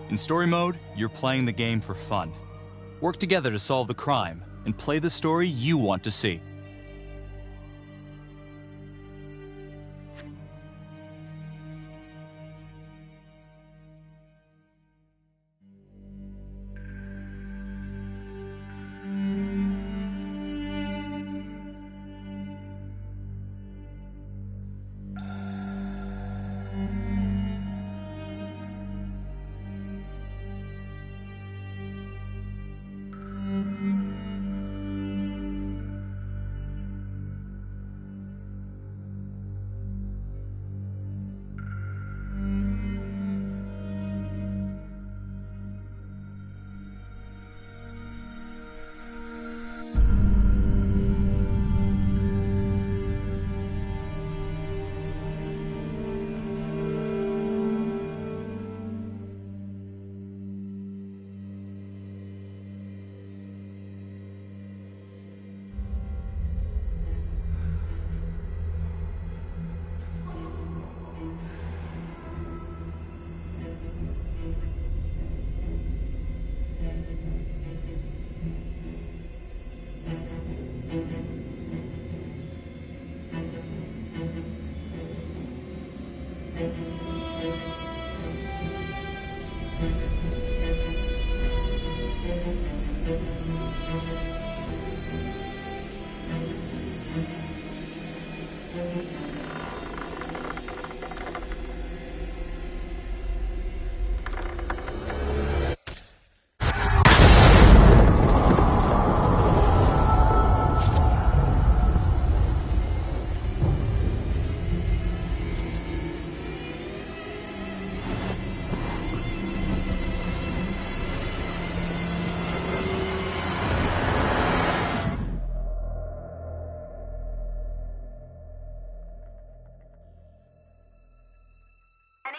In story mode, you're playing the game for fun. Work together to solve the crime, and play the story you want to see.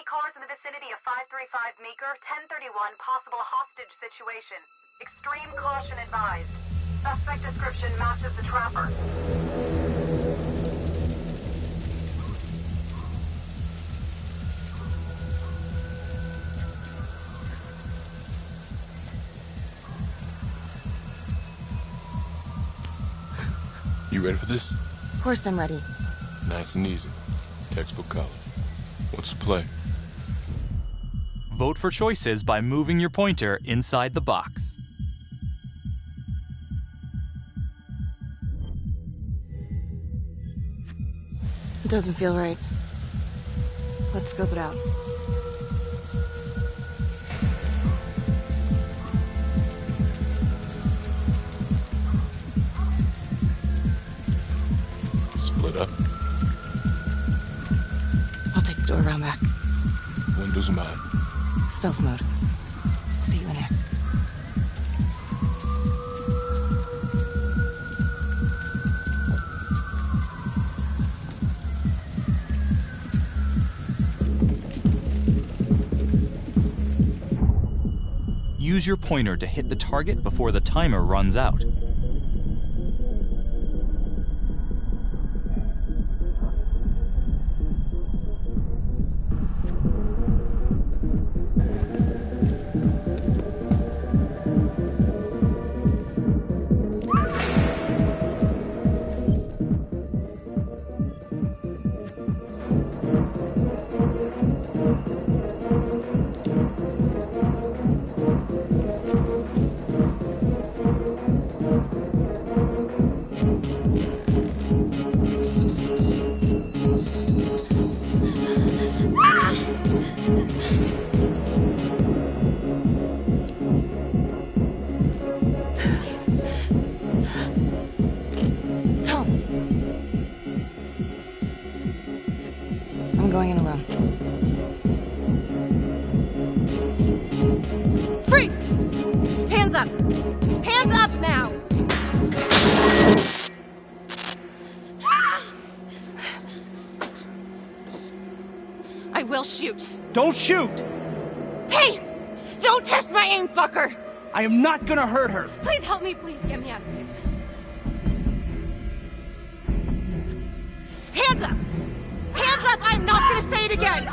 Cars in the vicinity of 535 Meeker, 1031, possible hostage situation. Extreme caution advised. Suspect description matches the trapper. You ready for this? Of course I'm ready. Nice and easy. Textbook college. What's the play? Vote for choices by moving your pointer inside the box. It doesn't feel right. Let's scope it out. Split up. I'll take the door around back. Windows mine. Stealth mode. I'll see you in here. Use your pointer to hit the target before the timer runs out. I'm going in alone. Freeze! Hands up! Hands up now! I will shoot. Don't shoot! Hey! Don't test my aim, fucker! I am not gonna hurt her. Please help me, please get me out of here. Hands up! Hands up! I'm not gonna say it again!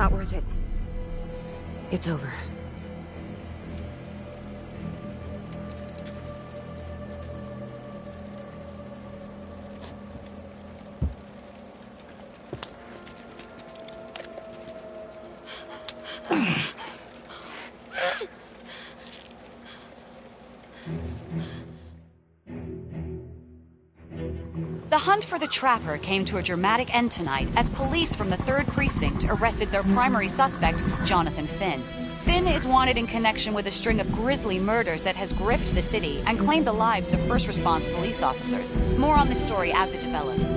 Not worth it. It's over. The hunt for the Trapper came to a dramatic end tonight as police from the 3rd Precinct arrested their primary suspect, Jonathan Finn. Finn is wanted in connection with a string of grisly murders that has gripped the city and claimed the lives of first response police officers. More on this story as it develops.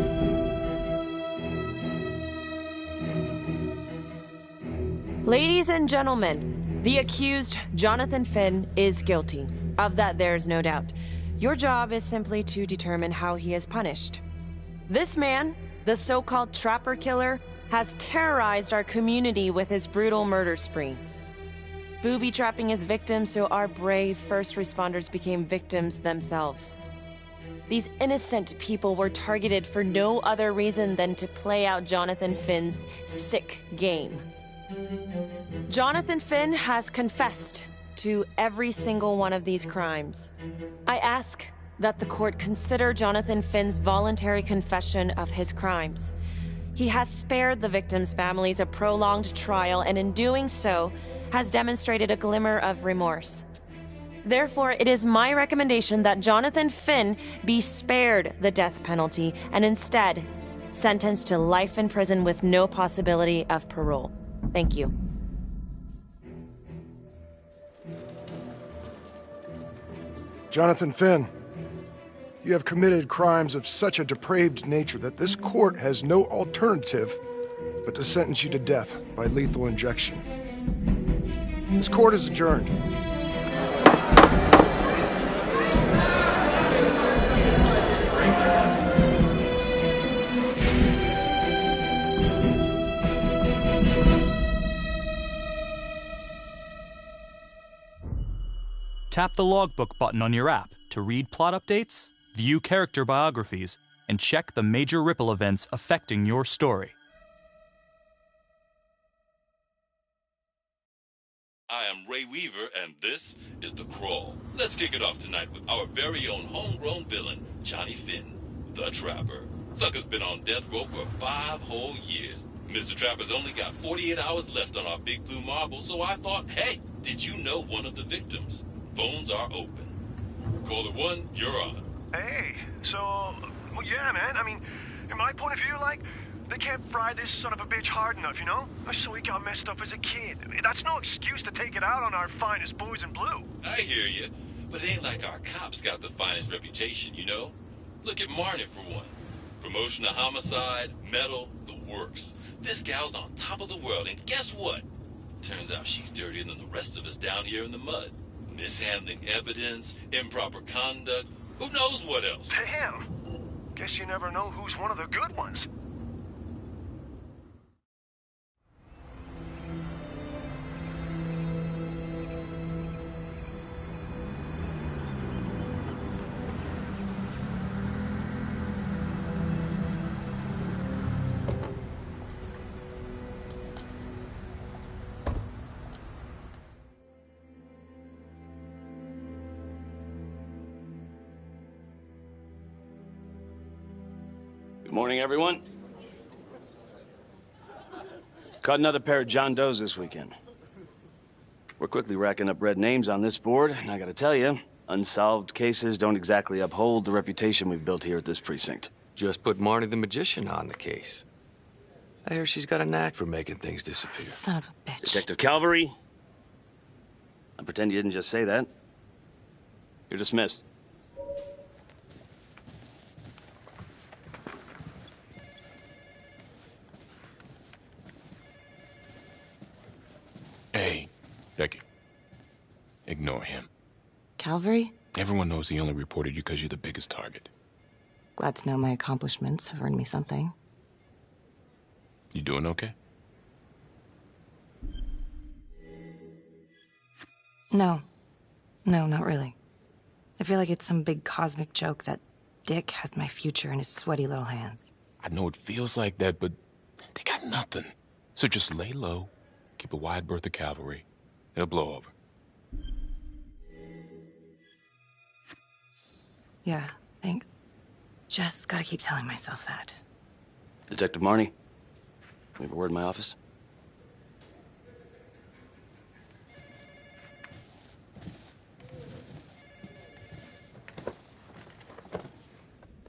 Ladies and gentlemen, the accused, Jonathan Finn, is guilty. Of that, there's no doubt. Your job is simply to determine how he is punished. This man, the so-called Trapper Killer, has terrorized our community with his brutal murder spree. Booby-trapping his victims so our brave first responders became victims themselves. These innocent people were targeted for no other reason than to play out Jonathan Finn's sick game. Jonathan Finn has confessed to every single one of these crimes. I ask that the court consider Jonathan Finn's voluntary confession of his crimes. He has spared the victims' families a prolonged trial, and in doing so, has demonstrated a glimmer of remorse. Therefore, it is my recommendation that Jonathan Finn be spared the death penalty and instead sentenced to life in prison with no possibility of parole. Thank you. Jonathan Finn, you have committed crimes of such a depraved nature that this court has no alternative but to sentence you to death by lethal injection. This court is adjourned. Tap the logbook button on your app to read plot updates, view character biographies, and check the major ripple events affecting your story. I am Ray Weaver, and this is The Crawl. Let's kick it off tonight with our very own homegrown villain, Johnny Finn, the Trapper. Sucker's been on death row for 5 whole years. Mr. Trapper's only got 48 hours left on our big blue marble, so I thought, hey, did you know one of the victims? Phones are open. Caller 1, you're on. Hey, so, well, yeah, man, I mean, in my point of view, like, they can't fry this son of a bitch hard enough, you know? So he got messed up as a kid. That's no excuse to take it out on our finest boys in blue. I hear you, but it ain't like our cops got the finest reputation, you know? Look at Marnie for one. Promotion to homicide, medal, the works. This gal's on top of the world, and guess what? Turns out she's dirtier than the rest of us down here in the mud. Mishandling evidence, improper conduct, who knows what else? Damn. Guess you never know who's one of the good ones. Good morning, everyone. Caught another pair of John Does this weekend. We're quickly racking up red names on this board, and I gotta tell you, unsolved cases don't exactly uphold the reputation we've built here at this precinct. Just put Marnie the Magician on the case. I hear she's got a knack for making things disappear. Son of a bitch. Detective Calvary, I pretend you didn't just say that. You're dismissed. Hey, Becky. Ignore him. Calvary? Everyone knows he only reported you because you're the biggest target. Glad to know my accomplishments have earned me something. You doing okay? No. No, not really. I feel like it's some big cosmic joke that Dick has my future in his sweaty little hands. I know it feels like that, but they got nothing. So just lay low, Keep a wide berth of cavalry. They'll blow over. Yeah, thanks. Just gotta keep telling myself that. Detective Marnie, we have a word in my office.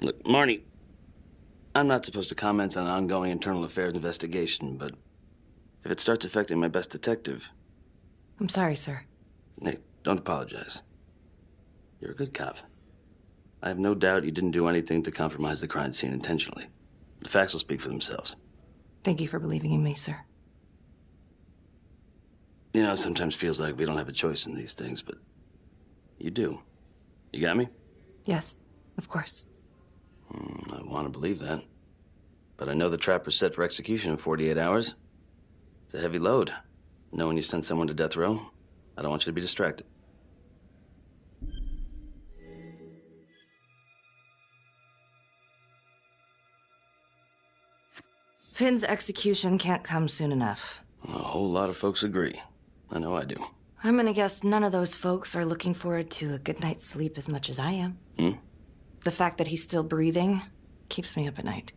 Look, Marnie, I'm not supposed to comment on an ongoing internal affairs investigation, but if it starts affecting my best detective... I'm sorry, sir. Hey, don't apologize. You're a good cop. I have no doubt you didn't do anything to compromise the crime scene intentionally. The facts will speak for themselves. Thank you for believing in me, sir. You know, it sometimes feels like we don't have a choice in these things, but you do. You got me? Yes, of course. I want to believe that. But I know the trapper's set for execution in 48 hours. It's a heavy load. Knowing you sent someone to death row, I don't want you to be distracted. Finn's execution can't come soon enough. A whole lot of folks agree. I know I do. I'm gonna guess none of those folks are looking forward to a good night's sleep as much as I am. The fact that he's still breathing keeps me up at night.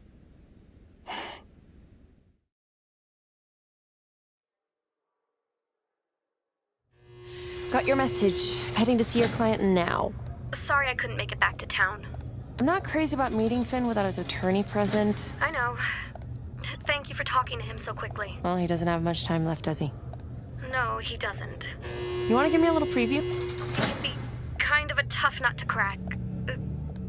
Got your message. Heading to see your client now. Sorry I couldn't make it back to town. I'm not crazy about meeting Finn without his attorney present. I know. Thank you for talking to him so quickly. Well, he doesn't have much time left, does he? No, he doesn't. You want to give me a little preview? He'd be kind of a tough nut to crack.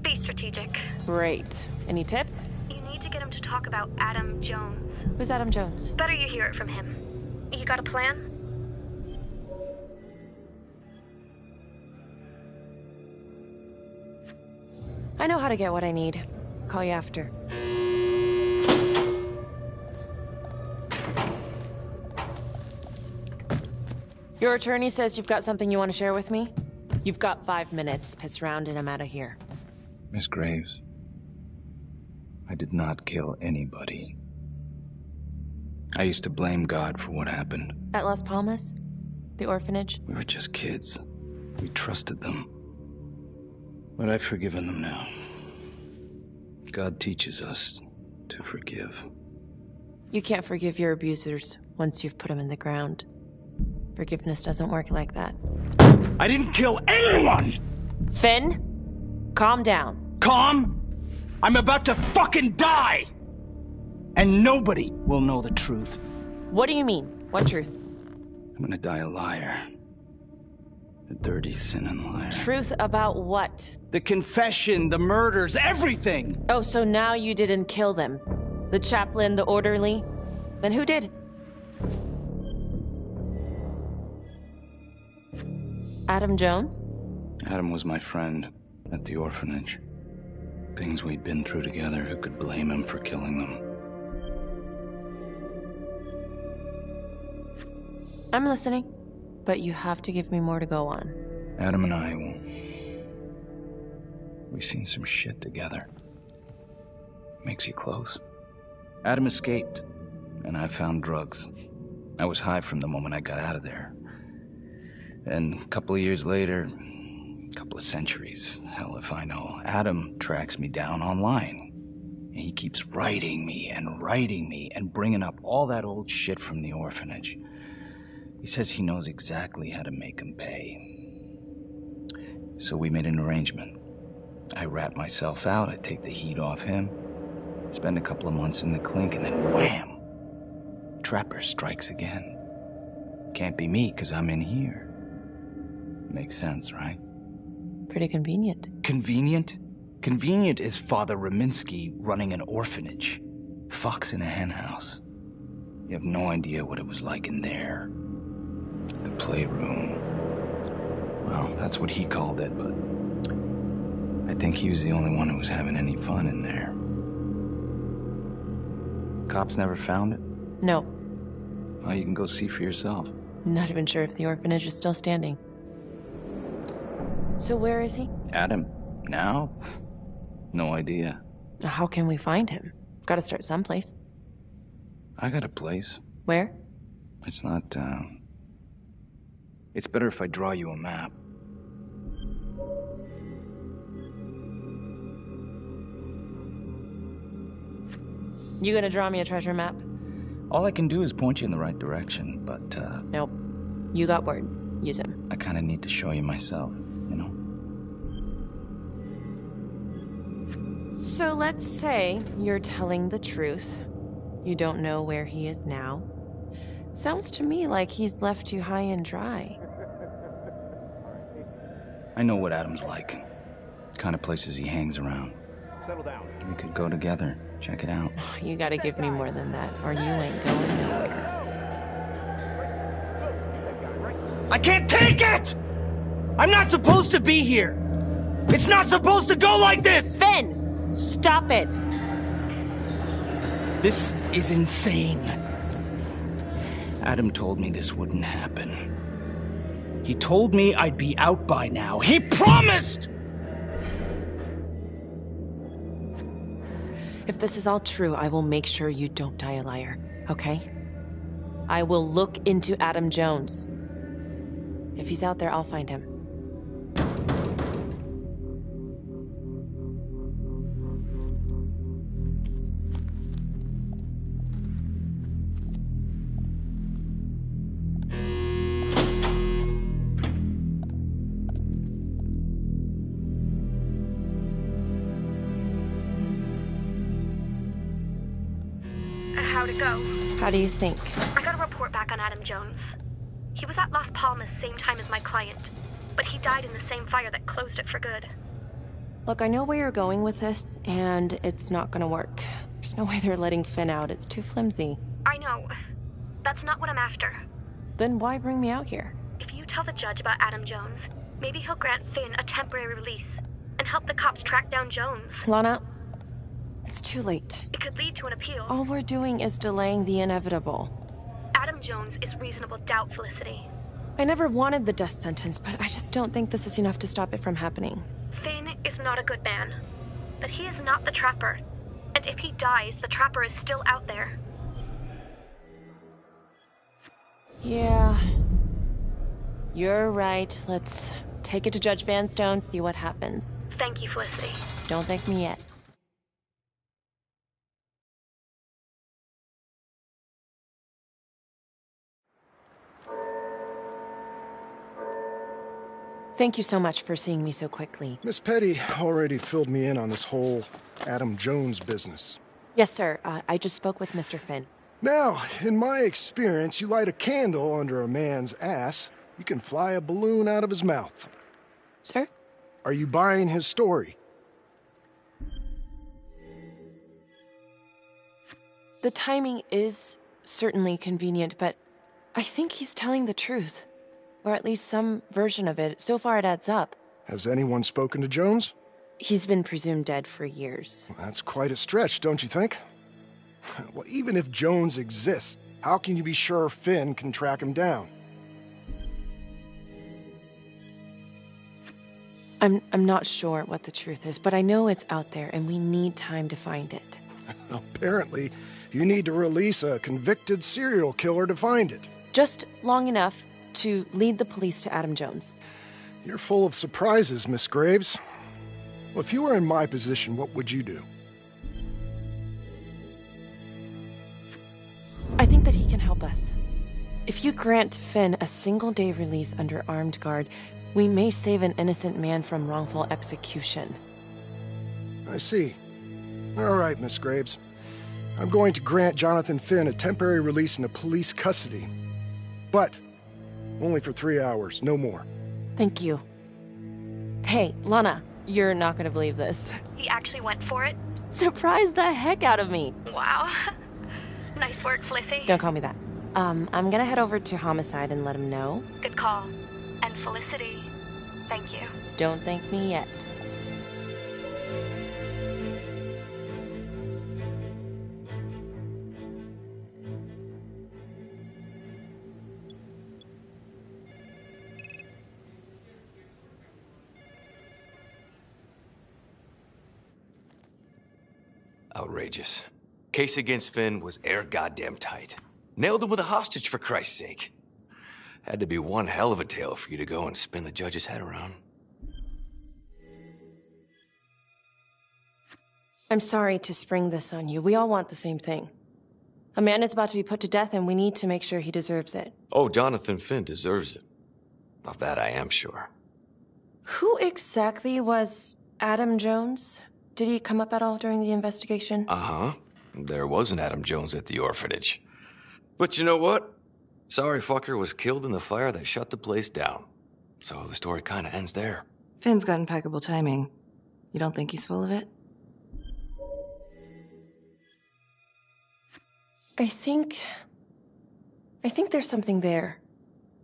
Be strategic. Great. Any tips? You need to get him to talk about Adam Jones. Who's Adam Jones? Better you hear it from him. You got a plan? I know how to get what I need. Call you after. Your attorney says you've got something you want to share with me? You've got 5 minutes. Piss around and I'm out of here. Miss Graves, I did not kill anybody. I used to blame God for what happened. At Las Palmas? The orphanage? We were just kids. We trusted them. But I've forgiven them now. God teaches us to forgive. You can't forgive your abusers once you've put them in the ground. Forgiveness doesn't work like that. I didn't kill anyone! Finn, calm down. Calm? I'm about to fucking die! And nobody will know the truth. What do you mean? What truth? I'm gonna die a liar. A dirty, sinning liar. Truth about what? The confession, the murders, everything! Oh, so now you didn't kill them? The chaplain, the orderly? Then who did? Adam Jones? Adam was my friend at the orphanage. Things we'd been through together, who could blame him for killing them? I'm listening, but you have to give me more to go on. Adam and I, we've seen some shit together. Makes you close. Adam escaped, and I found drugs. I was high from the moment I got out of there. And a couple of years later, a couple of centuries, hell if I know, Adam tracks me down online. And he keeps writing me and bringing up all that old shit from the orphanage. He says he knows exactly how to make him pay. So we made an arrangement. I rat myself out, I take the heat off him, spend a couple of months in the clink, and then wham! Trapper strikes again. Can't be me, 'cause I'm in here. Makes sense, right? Pretty convenient. Convenient? Convenient is Father Raminsky running an orphanage. Fox in a henhouse. You have no idea what it was like in there. The playroom. Well, that's what he called it, but I think he was the only one who was having any fun in there. Cops never found it? No. Well, you can go see for yourself. Not even sure if the orphanage is still standing. So where is he? Adam? Now? No idea. How can we find him? Gotta start someplace. I got a place. Where? It's not, It's better if I draw you a map. You gonna draw me a treasure map? All I can do is point you in the right direction, but, Nope. You got words. Use them. I kinda need to show you myself, you know? So let's say you're telling the truth. You don't know where he is now. Sounds to me like he's left you high and dry. I know what Adam's like. Kind of places he hangs around. Settle down. We could go together. Check it out. You gotta give me more than that, or you ain't going nowhere. I can't take it! I'm not supposed to be here! It's not supposed to go like this! Finn! Stop it! This is insane. Adam told me this wouldn't happen. He told me I'd be out by now. He promised! If this is all true, I will make sure you don't die a liar, okay? I will look into Adam Jones. If he's out there, I'll find him. How'd it go? How do you think? I got a report back on Adam Jones. He was at Las Palmas same time as my client, but he died in the same fire that closed it for good. Look, I know where you're going with this, and it's not gonna work. There's no way they're letting Finn out. It's too flimsy. I know. That's not what I'm after. Then why bring me out here? If you tell the judge about Adam Jones, maybe he'll grant Finn a temporary release and help the cops track down Jones. Lana, it's too late. It could lead to an appeal. All we're doing is delaying the inevitable. Adam Jones is reasonable doubt, Felicity. I never wanted the death sentence, but I just don't think this is enough to stop it from happening. Finn is not a good man, but he is not the Trapper. And if he dies, the Trapper is still out there. Yeah. You're right. Let's take it to Judge Vanstone, see what happens. Thank you, Felicity. Don't thank me yet. Thank you so much for seeing me so quickly. Miss Petty already filled me in on this whole Adam Jones business. Yes, sir. I just spoke with Mr. Finn. Now, in my experience, you light a candle under a man's ass, you can fly a balloon out of his mouth. Sir? Are you buying his story? The timing is certainly convenient, but I think he's telling the truth. Or at least some version of it. So far it adds up. Has anyone spoken to Jones? He's been presumed dead for years. Well, that's quite a stretch, don't you think? Well, even if Jones exists, how can you be sure Finn can track him down? I'm not sure what the truth is, but I know it's out there and we need time to find it. Apparently, you need to release a convicted serial killer to find it. Just long enough to lead the police to Adam Jones. You're full of surprises, Miss Graves. Well, if you were in my position, what would you do? I think that he can help us. If you grant Finn a single-day release under armed guard, we may save an innocent man from wrongful execution. I see. All right, Miss Graves. I'm going to grant Jonathan Finn a temporary release into police custody. But only for 3 hours, no more. Thank you. Hey, Lana, you're not gonna believe this. He actually went for it? Surprised the heck out of me. Wow. Nice work, Felicity. Don't call me that. I'm gonna head over to Homicide and let him know. Good call. And Felicity, thank you. Don't thank me yet. Outrageous. Case against Finn was air goddamn tight. Nailed him with a hostage, for Christ's sake. Had to be one hell of a tale for you to go and spin the judge's head around. I'm sorry to spring this on you. We all want the same thing. A man is about to be put to death, and we need to make sure he deserves it. Oh, Jonathan Finn deserves it. Of that I am sure. Who exactly was Adam Jones? Did he come up at all during the investigation? Uh-huh. There was an Adam Jones at the orphanage. But you know what? Sorry fucker was killed in the fire that shut the place down. So the story kind of ends there. Finn's got impeccable timing. You don't think he's full of it? I think there's something there.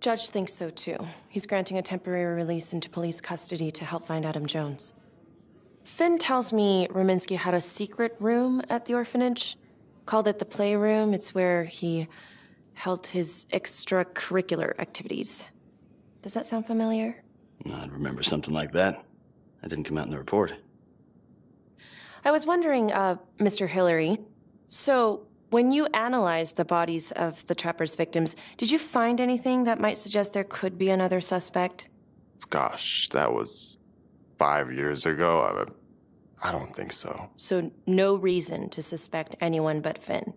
Judge thinks so too. He's granting a temporary release into police custody to help find Adam Jones. Finn tells me Rominsky had a secret room at the orphanage. Called it the playroom. It's where he held his extracurricular activities. Does that sound familiar? I'd remember something like that. That didn't come out in the report. I was wondering, Mr. Hillary, so when you analyzed the bodies of the Trapper's victims, did you find anything that might suggest there could be another suspect? Gosh, that was 5 years ago. I don't think so. So no reason to suspect anyone but Finn?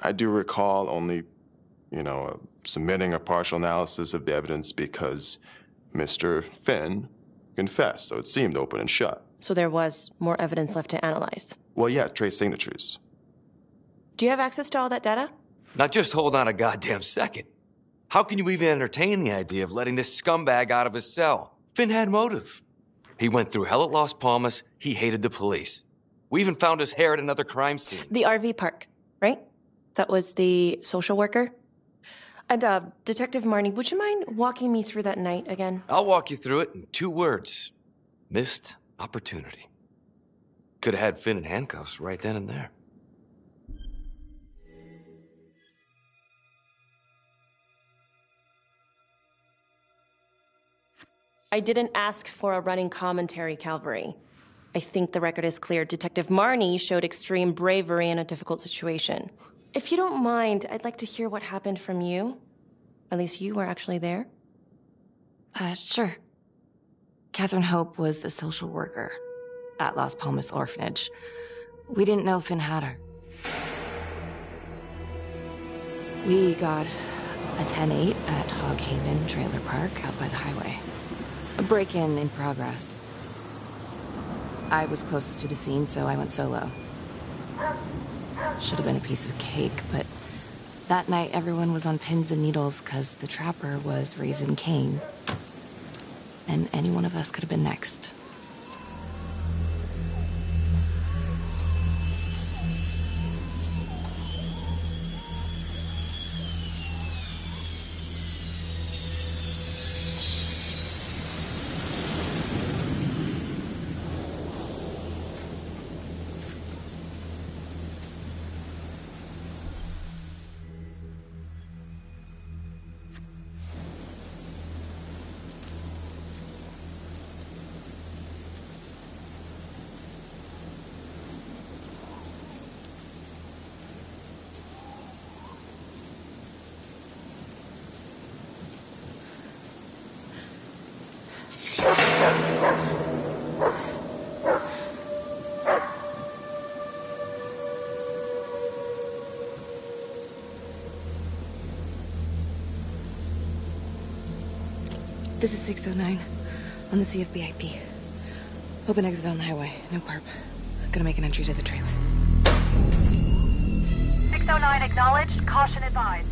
I do recall only, submitting a partial analysis of the evidence because Mr. Finn confessed, so it seemed open and shut. So there was more evidence left to analyze? Well, yeah, trace signatures. Do you have access to all that data? Now just hold on a goddamn second. How can you even entertain the idea of letting this scumbag out of his cell? Finn had motive. He went through hell at Las Palmas. He hated the police. We even found his hair at another crime scene. The RV park, right? That was the social worker? And, Detective Marnie, would you mind walking me through that night again? I'll walk you through it in 2 words. Missed opportunity. Could have had Finn in handcuffs right then and there. I didn't ask for a running commentary, Calvary. I think the record is clear. Detective Marnie showed extreme bravery in a difficult situation. If you don't mind, I'd like to hear what happened from you. At least you were actually there. Sure. Catherine Hope was a social worker at Las Palmas Orphanage. We didn't know Finn had her. We got a 10-8 at Hog Haven Trailer Park out by the highway. A break-in in progress. I was closest to the scene, so I went solo. Should have been a piece of cake, but that night everyone was on pins and needles because the Trapper was raising Cain. And any one of us could have been next. This is 609 on the CFBIP. Open exit on the highway. No perp. Gonna make an entry to the trailer. 609 acknowledged. Caution advised.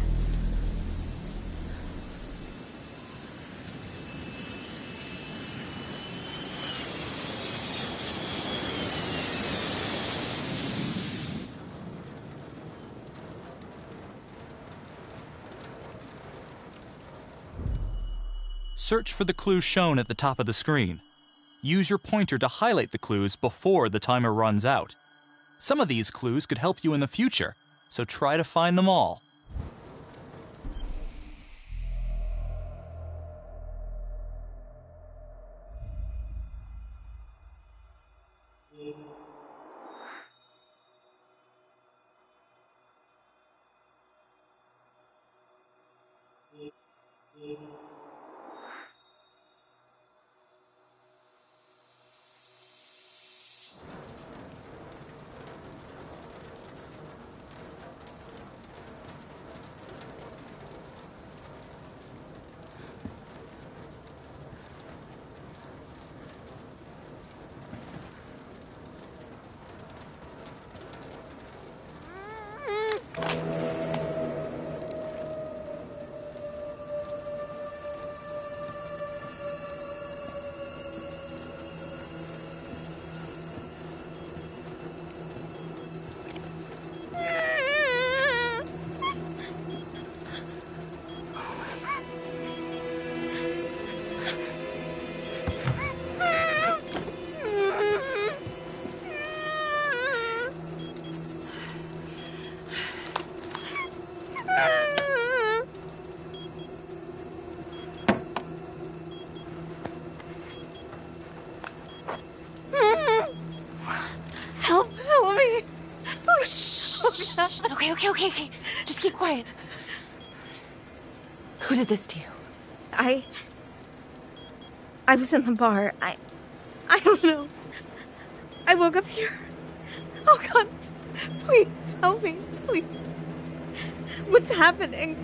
Search for the clues shown at the top of the screen. Use your pointer to highlight the clues before the timer runs out. Some of these clues could help you in the future, so try to find them all. Help me. Okay. Just keep quiet. Who did this to you? I was in the bar. I don't know. I woke up here. Oh God, please help me, please. What's happening?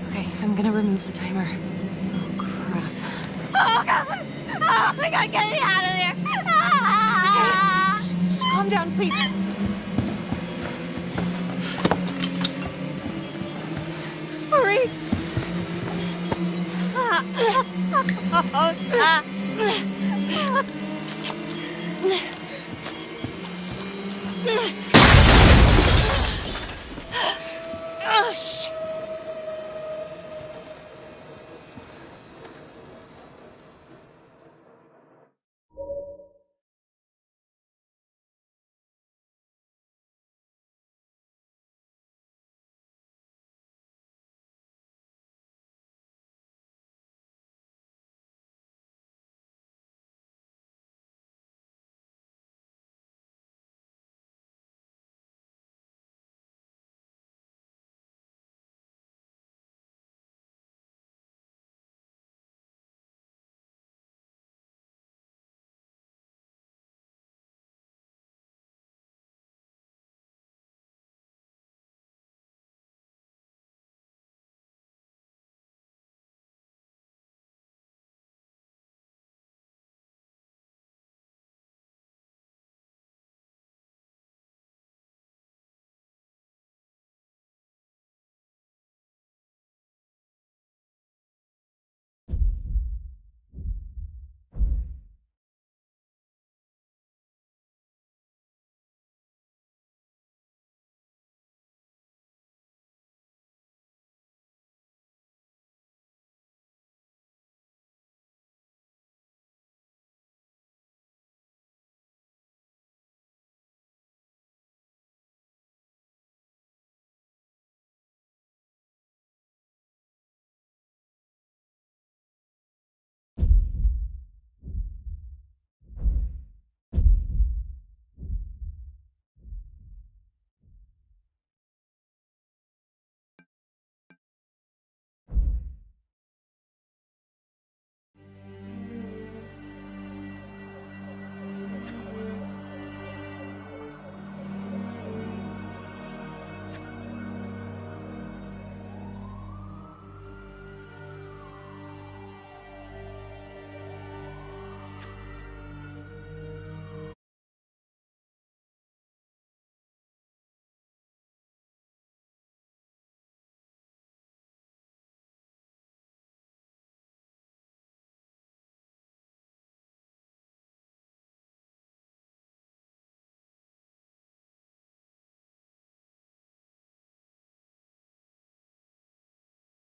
Okay, I'm gonna remove the timer. Oh, crap. Oh God! Oh my God, get me out of there! Okay. Shh, calm down, please. Hurry!